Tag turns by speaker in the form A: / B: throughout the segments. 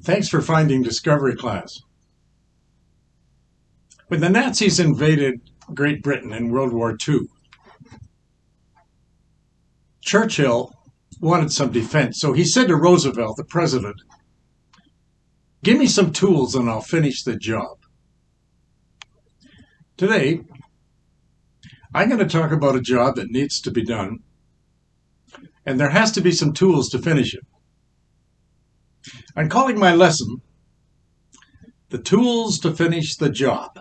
A: Thanks for finding Discovery Class. When the Nazis invaded Great Britain in World War II, Churchill wanted some defense, so he said to Roosevelt, the president, "Give me some tools and I'll finish the job." Today, I'm going to talk about a job that needs to be done, and there has to be some tools to finish it. I'm calling my lesson, "The Tools to Finish the Job."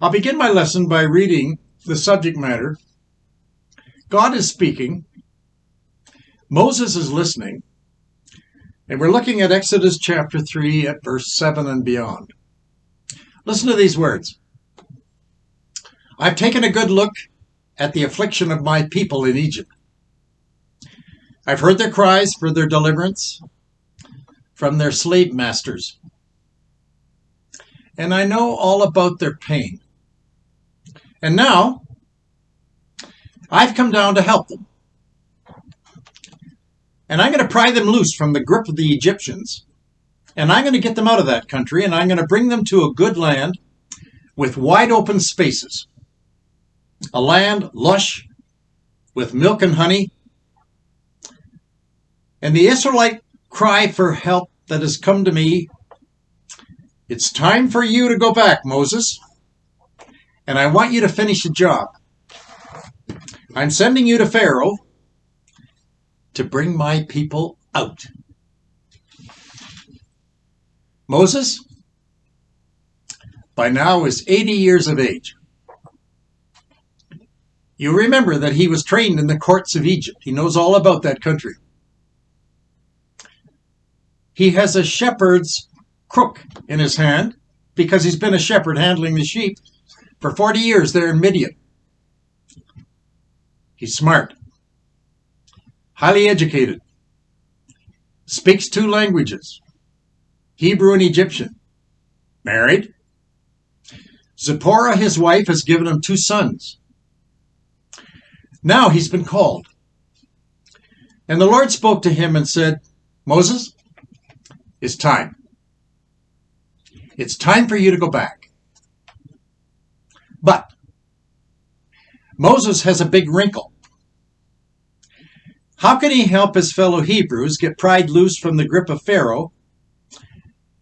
A: I'll begin my lesson by reading the subject matter. God is speaking, Moses is listening, and we're looking at Exodus chapter 3 at verse 7 and beyond. Listen to these words. "I've taken a good look at the affliction of my people in Egypt. I've heard their cries for their deliverance from their slave masters, and I know all about their pain. And now, I've come down to help them. And I'm going to pry them loose from the grip of the Egyptians, and I'm going to get them out of that country, and I'm going to bring them to a good land with wide open spaces, a land lush with milk and honey. And the Israelite cry for help that has come to me, 'It's time for you to go back, Moses, and I want you to finish the job. I'm sending you to Pharaoh to bring my people out.' Moses, by now, is 80 years of age. You remember that he was trained in the courts of Egypt. He knows all about that country. He has a shepherd's crook in his hand because he's been a shepherd handling the sheep for 40 years there in Midian. He's smart, highly educated, speaks 2 languages, Hebrew and Egyptian, married. Zipporah, his wife, has given him 2 sons. Now he's been called. And the Lord spoke to him and said, 'Moses, it's time. It's time for you to go back.' But Moses has a big wrinkle. How can he help his fellow Hebrews get pried loose from the grip of Pharaoh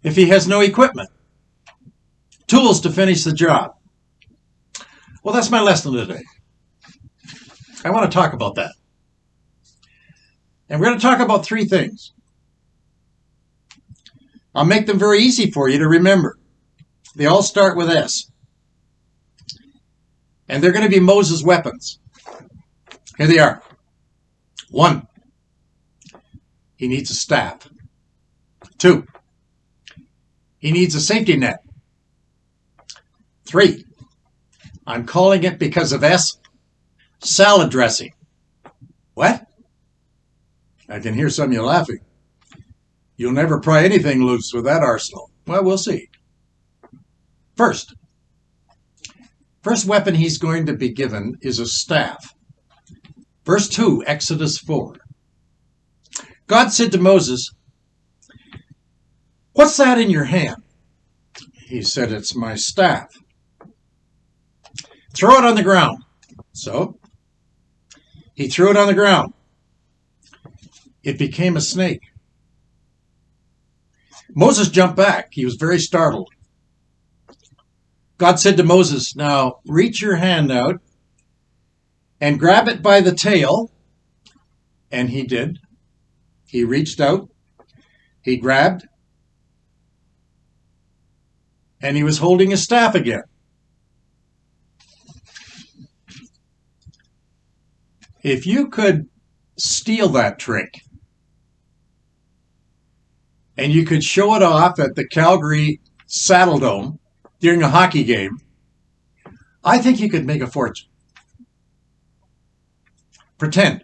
A: if he has no equipment, tools to finish the job?" Well, that's my lesson today. I want to talk about that. And we're going to talk about 3 things. I'll make them very easy for you to remember. They all start with S. And they're going to be Moses' weapons. Here they are. 1, he needs a staff. 2, he needs a safety net. 3, I'm calling it because of S, salad dressing. What? I can hear some of you laughing. You'll never pry anything loose with that arsenal. Well, we'll see. First weapon he's going to be given is a staff. Verse 2, Exodus 4. God said to Moses, "What's that in your hand?" He said, "It's my staff." "Throw it on the ground." So he threw it on the ground. It became a snake. Moses jumped back. He was very startled. God said to Moses, "Now reach your hand out and grab it by the tail." And he did. He reached out. He grabbed. And he was holding his staff again. If you could steal that trick, and you could show it off at the Calgary Saddle Dome during a hockey game, I think you could make a fortune. Pretend.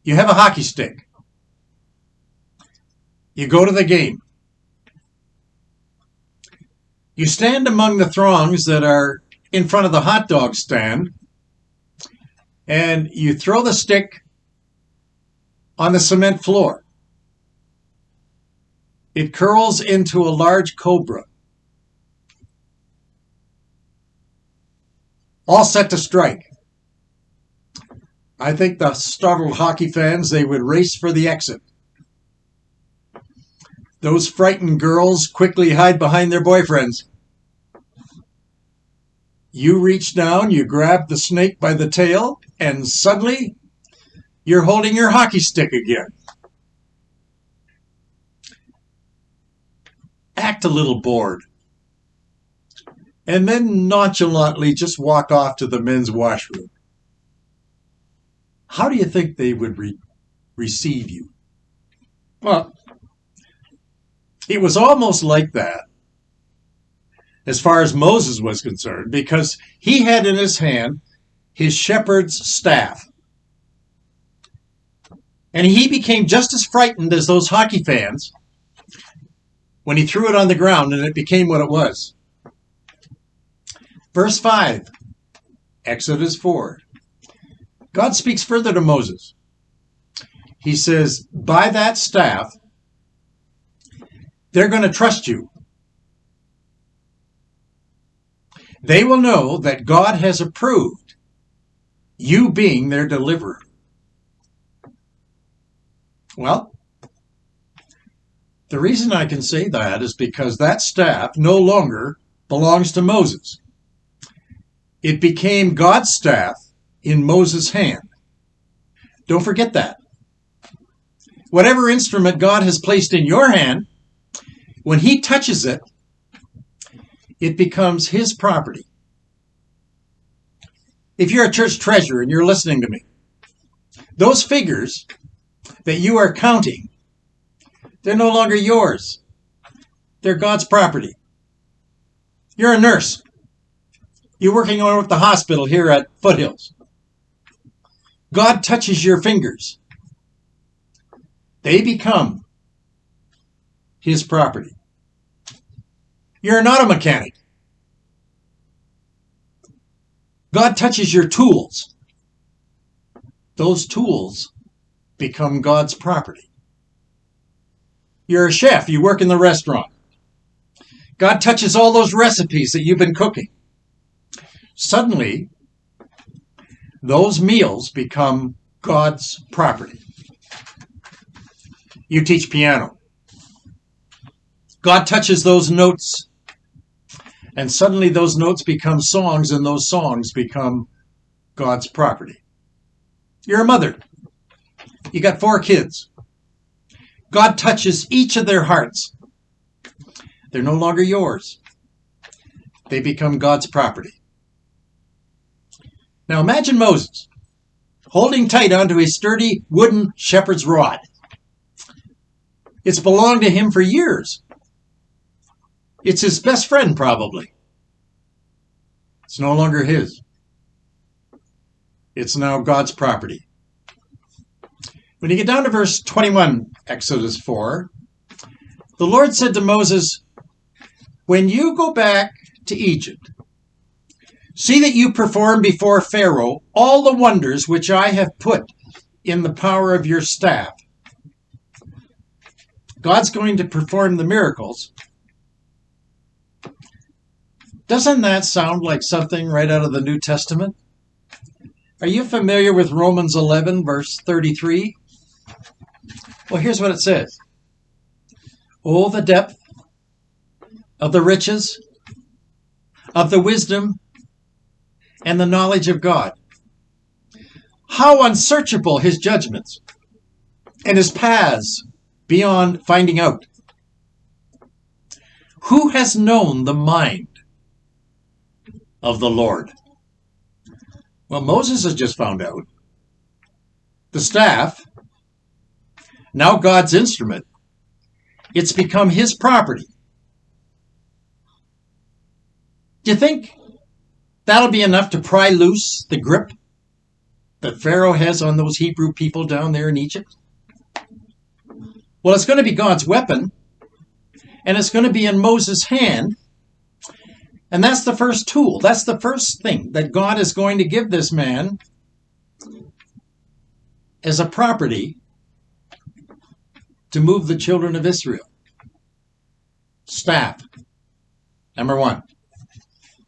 A: You have a hockey stick. You go to the game. You stand among the throngs that are in front of the hot dog stand, and you throw the stick on the cement floor. It curls into a large cobra, all set to strike. I think the startled hockey fans, they would race for the exit. Those frightened girls quickly hide behind their boyfriends. You reach down, you grab the snake by the tail, and suddenly you're holding your hockey stick again. Act a little bored. And then nonchalantly just walk off to the men's washroom. How do you think they would receive you? Well, it was almost like that as far as Moses was concerned, because he had in his hand his shepherd's staff. And he became just as frightened as those hockey fans when he threw it on the ground and it became what it was. Verse 5, Exodus 4. God speaks further to Moses. He says, by that staff, they're going to trust you. They will know that God has approved you being their deliverer. Well, the reason I can say that is because that staff no longer belongs to Moses. It became God's staff in Moses' hand. Don't forget that. Whatever instrument God has placed in your hand, when he touches it, it becomes his property. If you're a church treasurer and you're listening to me, those figures that you are counting, they're no longer yours. They're God's property. You're a nurse. You're working over at the hospital here at Foothills. God touches your fingers. They become his property. You're an auto mechanic. God touches your tools. Those tools become God's property. You're a chef. You work in the restaurant. God touches all those recipes that you've been cooking. Suddenly, those meals become God's property. You teach piano. God touches those notes, and suddenly those notes become songs, and those songs become God's property. You're a mother. You got 4 kids. God touches each of their hearts. They're no longer yours. They become God's property. Now imagine Moses holding tight onto his sturdy wooden shepherd's rod. It's belonged to him for years. It's his best friend, probably. It's no longer his. It's now God's property. When you get down to verse 21, Exodus 4, the Lord said to Moses, when you go back to Egypt, see that you perform before Pharaoh all the wonders which I have put in the power of your staff. God's going to perform the miracles. Doesn't that sound like something right out of the New Testament? Are you familiar with Romans 11, verse 33? Well, here's what it says. Oh, the depth of the riches, of the wisdom, and the knowledge of God. How unsearchable his judgments, and his paths beyond finding out. Who has known the mind of the Lord? Well, Moses has just found out. The staff, now God's instrument, it's become his property. Do you think that'll be enough to pry loose the grip that Pharaoh has on those Hebrew people down there in Egypt? Well, it's going to be God's weapon, and it's going to be in Moses' hand. And that's the first tool. That's the first thing that God is going to give this man as a property to move the children of Israel? Staff. Number one.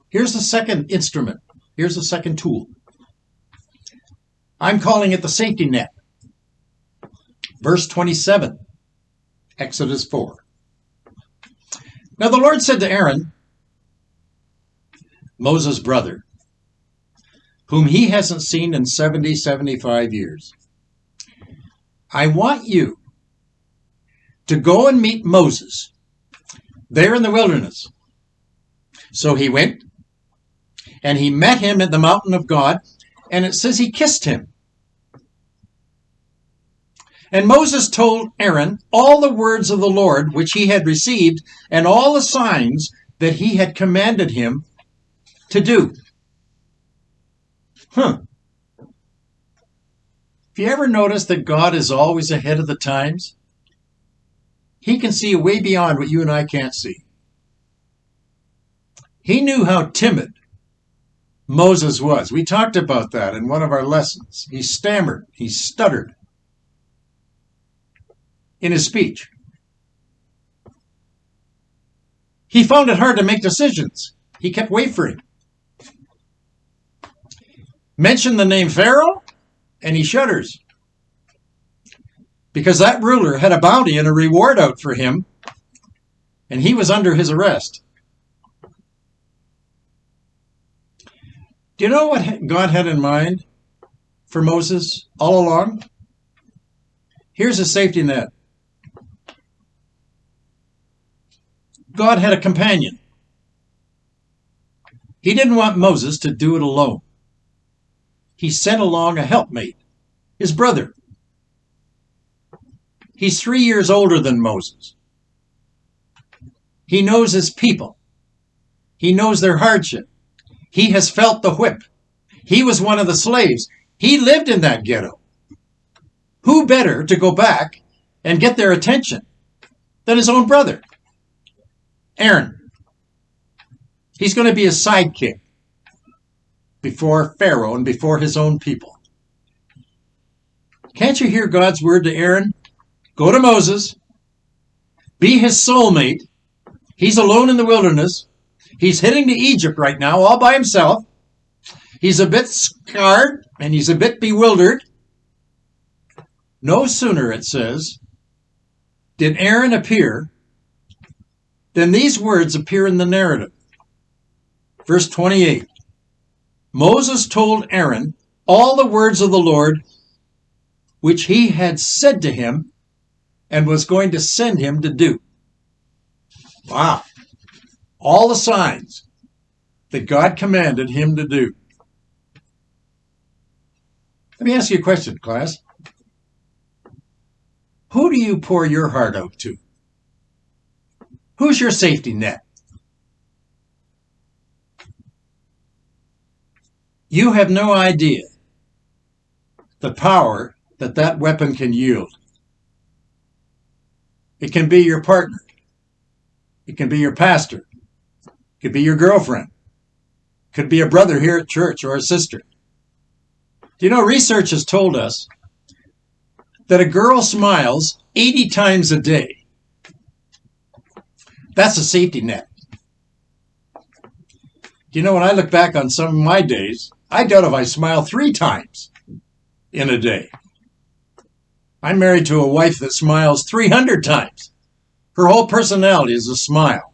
A: Here's the second instrument. Here's the second tool. I'm calling it the safety net. Verse 27, Exodus 4. Now the Lord said to Aaron, Moses' brother, whom he hasn't seen in 75 years, I want you to go and meet Moses there in the wilderness. So he went, and he met him at the mountain of God, and it says he kissed him. And Moses told Aaron all the words of the Lord which he had received, and all the signs that he had commanded him to do. Have you ever noticed that God is always ahead of the times? He can see way beyond what you and I can't see. He knew how timid Moses was. We talked about that in one of our lessons. He stammered. He stuttered in his speech. He found it hard to make decisions. He kept wavering. Mention the name Pharaoh, and he shudders. Because that ruler had a bounty and a reward out for him, and he was under his arrest. Do you know what God had in mind for Moses all along? Here's a safety net. God had a companion. He didn't want Moses to do it alone. He sent along a helpmate, his brother. He's 3 years older than Moses. He knows his people. He knows their hardship. He has felt the whip. He was one of the slaves. He lived in that ghetto. Who better to go back and get their attention than his own brother? Aaron. He's going to be a sidekick before Pharaoh and before his own people. Can't you hear God's word to Aaron? Go to Moses. Be his soulmate. He's alone in the wilderness. He's heading to Egypt right now all by himself. He's a bit scarred and he's a bit bewildered. No sooner, it says, did Aaron appear than these words appear in the narrative. Verse 28. Moses told Aaron all the words of the Lord which he had said to him and was going to send him to do. Wow. All the signs that God commanded him to do. Let me ask you a question, class. Who do you pour your heart out to? Who's your safety net? You have no idea the power that that weapon can yield. It can be your partner. It can be your pastor. It could be your girlfriend. It could be a brother here at church or a sister. Do you know, research has told us that a girl smiles 80 times a day. That's a safety net. Do you know, when I look back on some of my days, I doubt if I smile 3 times in a day. I'm married to a wife that smiles 300 times. Her whole personality is a smile.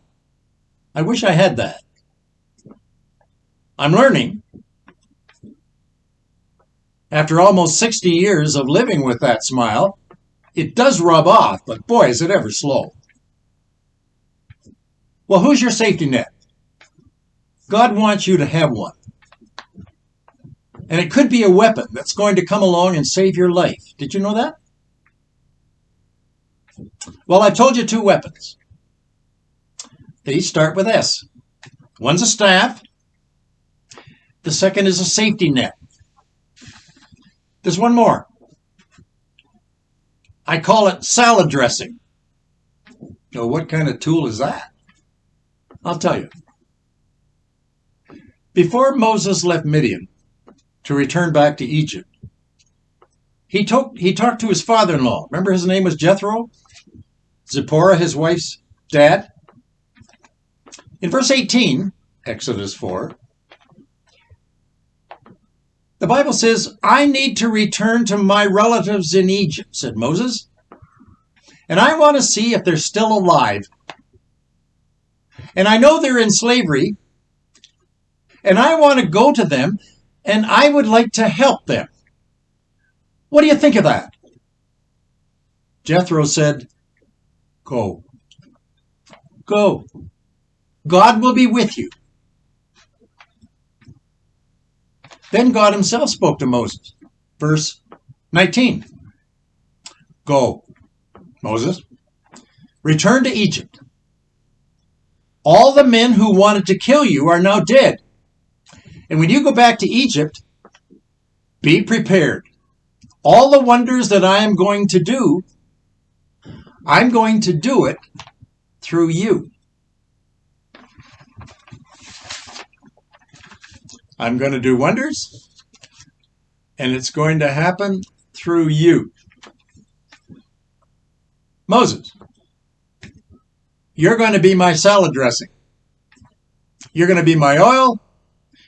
A: I wish I had that. I'm learning. After almost 60 years of living with that smile, it does rub off, but boy, is it ever slow. Well, who's your safety net? God wants you to have one. And it could be a weapon that's going to come along and save your life. Did you know that? Well, I told you 2 weapons. They start with S. One's a staff. The second is a safety net. There's one more. I call it salad dressing. So what kind of tool is that? I'll tell you. Before Moses left Midian to return back to Egypt, he talked to his father-in-law. Remember his name was Jethro? Zipporah, his wife's dad. In verse 18, Exodus 4, the Bible says, I need to return to my relatives in Egypt, said Moses, and I want to see if they're still alive. And I know they're in slavery, and I want to go to them, and I would like to help them. What do you think of that? Jethro said, Go. Go. God will be with you. Then God himself spoke to Moses. Verse 19. Go, Moses, return to Egypt. All the men who wanted to kill you are now dead. And when you go back to Egypt, be prepared. All the wonders that I am going to do, I'm going to do it through you. I'm going to do wonders, and it's going to happen through you. Moses, you're going to be my salad dressing. You're going to be my oil.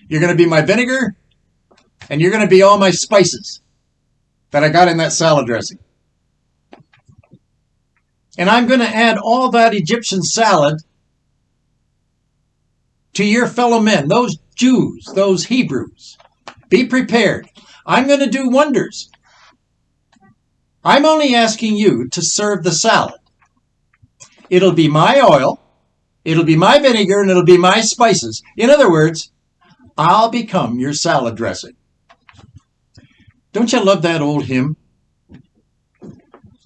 A: You're going to be my vinegar. And you're going to be all my spices that I got in that salad dressing. And I'm going to add all that Egyptian salad to your fellow men, those Jews, those Hebrews. Be prepared. I'm going to do wonders. I'm only asking you to serve the salad. It'll be my oil, it'll be my vinegar, and it'll be my spices. In other words, I'll become your salad dressing. Don't you love that old hymn?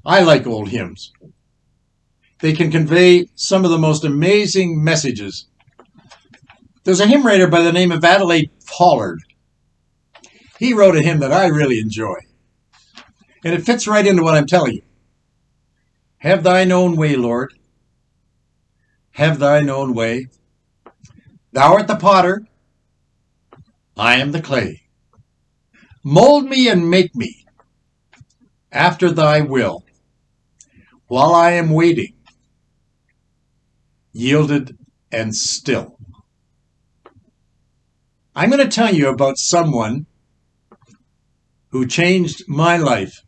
A: I like old hymns. They can convey some of the most amazing messages. There's a hymn writer by the name of Adelaide Pollard. He wrote a hymn that I really enjoy. And it fits right into what I'm telling you. Have thine own way, Lord. Have thine own way. Thou art the potter. I am the clay. Mold me and make me after thy will, while I am waiting, yielded and still. I'm going to tell you about someone who changed my life.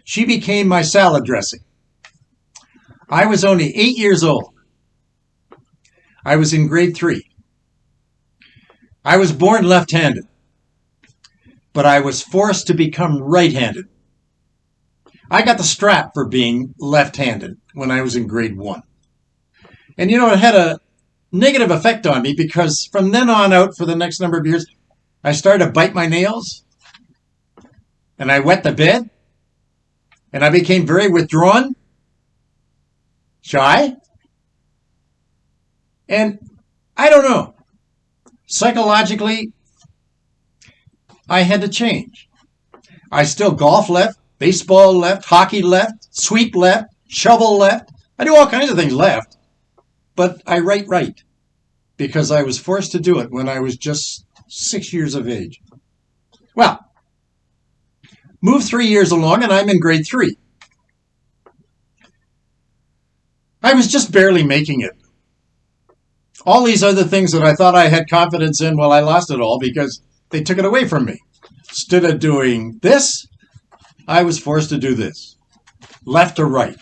A: She became my salad dressing. I was only 8 years old. I was in grade 3. I was born left-handed, but I was forced to become right-handed. I got the strap for being left-handed when I was in grade 1. And you know, it had a negative effect on me because from then on out for the next number of years, I started to bite my nails and I wet the bed and I became very withdrawn, shy. And I don't know, psychologically, I had to change. I still golf left, baseball left, hockey left, sweep left, shovel left. I do all kinds of things left. But I write right because I was forced to do it when I was just 6 years of age. Well, move 3 years along and I'm in grade 3. I was just barely making it. All these other things that I thought I had confidence in, well, I lost it all because they took it away from me. Instead of doing this, I was forced to do this. Left or right.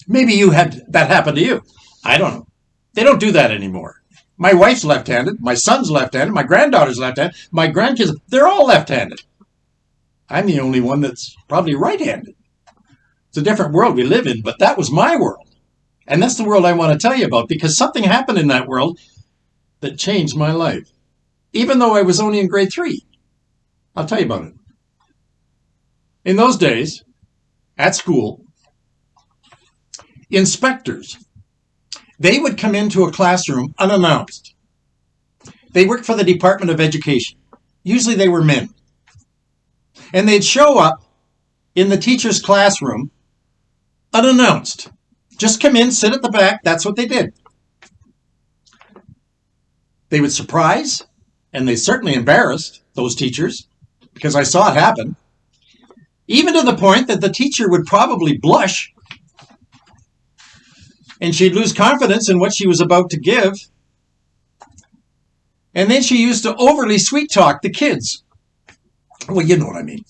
A: Maybe you had that happen to you. I don't know. They don't do that anymore. My wife's left-handed. My son's left-handed. My granddaughter's left-handed. My grandkids, they're all left-handed. I'm the only one that's probably right-handed. It's a different world we live in, but that was my world. And that's the world I want to tell you about because something happened in that world that changed my life. Even though I was only in grade 3. I'll tell you about it. In those days, at school, inspectors, they would come into a classroom unannounced. They worked for the Department of Education. Usually they were men. And they'd show up in the teacher's classroom unannounced. Just come in, sit at the back. That's what they did. They would surprise, and they certainly embarrassed those teachers, because I saw it happen. Even to the point that the teacher would probably blush and she'd lose confidence in what she was about to give. And then she used to overly sweet talk the kids. Well, you know what I mean.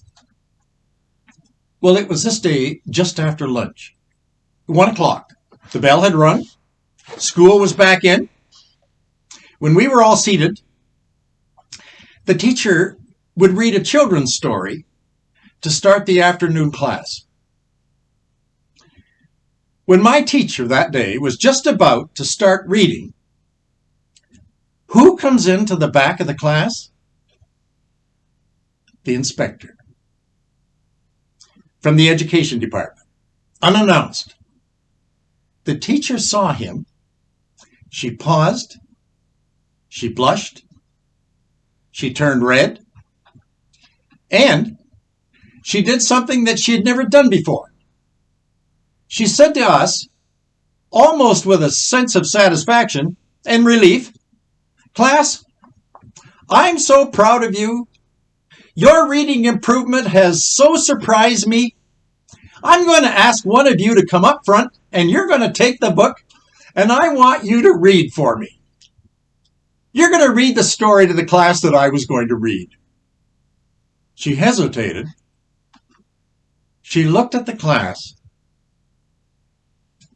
A: Well, it was this day just after lunch. 1 o'clock. The bell had rung. School was back in. When we were all seated, the teacher would read a children's story to start the afternoon class. When my teacher that day was just about to start reading, who comes into the back of the class? The inspector from the education department, unannounced. The teacher saw him. She paused. She blushed. She turned red. And she did something that she had never done before. She said to us, almost with a sense of satisfaction and relief, "Class, I'm so proud of you. Your reading improvement has so surprised me. I'm going to ask one of you to come up front, and you're going to take the book, and I want you to read for me. You're going to read the story to the class that I was going to read." She hesitated. She looked at the class,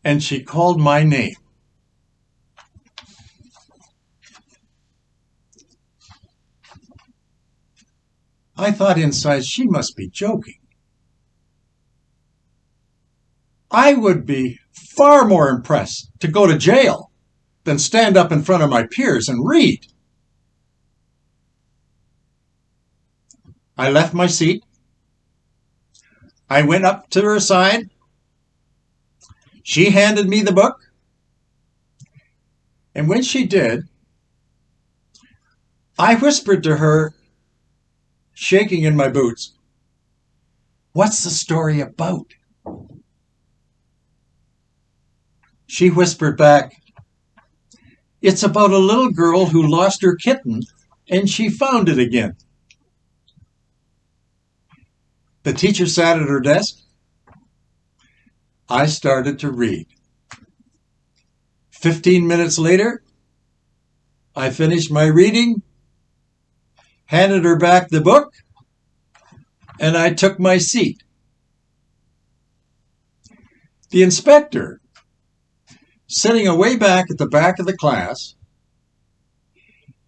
A: and she called my name. I thought inside, she must be joking. I would be far more impressed to go to jail than stand up in front of my peers and read. I left my seat. I went up to her side. She handed me the book. And when she did, I whispered to her, shaking in my boots, "What's the story about?" She whispered back, "It's about a little girl who lost her kitten and she found it again." The teacher sat at her desk. I started to read. 15 minutes later, I finished my reading, handed her back the book, and I took my seat. The inspector, sitting away back at the back of the class,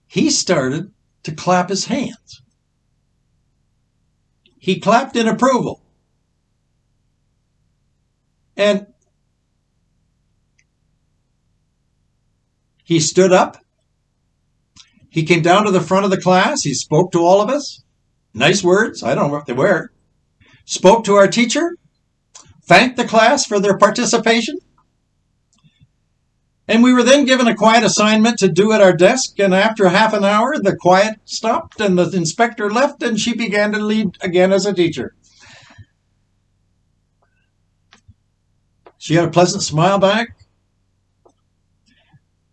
A: he started to clap his hands. He clapped in approval. And he stood up. He came down to the front of the class. He spoke to all of us. Nice words. I don't know what they were. Spoke to our teacher. Thanked the class for their participation. And we were then given a quiet assignment to do at our desk. And after half an hour, the quiet stopped and the inspector left and she began to lead again as a teacher. She had a pleasant smile back.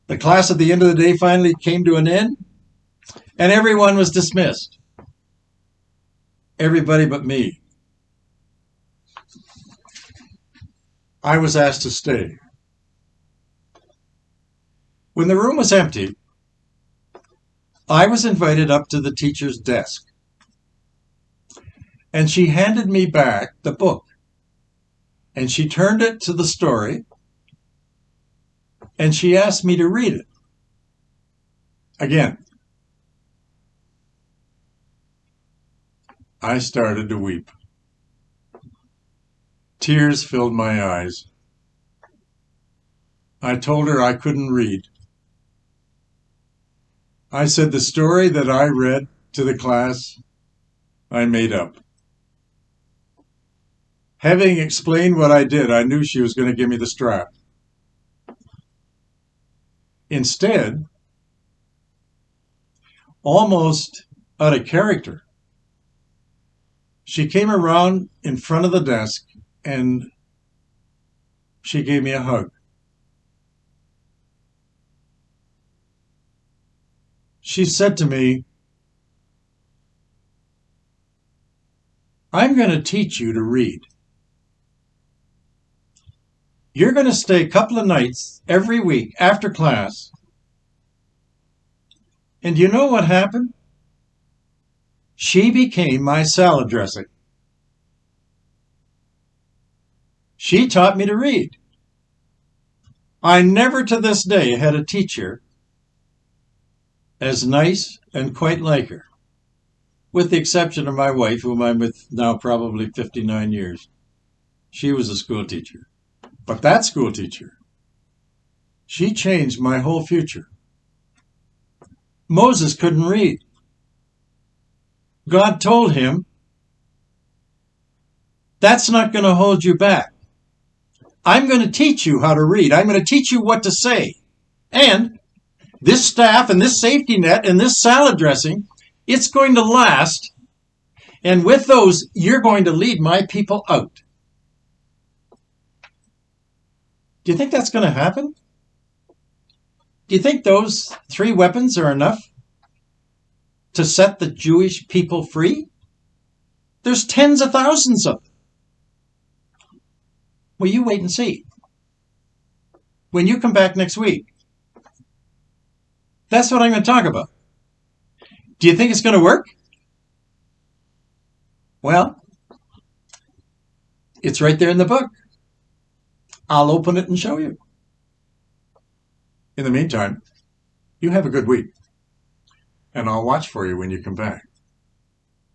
A: The class at the end of the day finally came to an end. And everyone was dismissed. Everybody but me. I was asked to stay. When the room was empty, I was invited up to the teacher's desk. And she handed me back the book. And she turned it to the story. And she asked me to read it. Again. I started to weep. Tears filled my eyes. I told her I couldn't read. I said the story that I read to the class, I made up. Having explained what I did, I knew she was going to give me the strap. Instead, almost out of character, she came around in front of the desk and she gave me a hug. She said to me, "I'm going to teach you to read." You're going to stay a couple of nights every week after class. And you know what happened? She became my salad dressing. She taught me to read. I never to this day had a teacher as nice and quite like her, with the exception of my wife, whom I'm with now probably 59 years. She was a school teacher. But that school teacher, she changed my whole future. Moses couldn't read. God told him, that's not going to hold you back. I'm going to teach you how to read. I'm going to teach you what to say. And this staff and this safety net and this salad dressing, it's going to last. And with those, you're going to lead my people out. Do you think that's going to happen? Do you think those 3 weapons are enough to set the Jewish people free? There's tens of thousands of them. Well, you wait and see. When you come back next week, that's what I'm going to talk about. Do you think it's going to work? Well, it's right there in the book. I'll open it and show you. In the meantime, you have a good week, and I'll watch for you when you come back.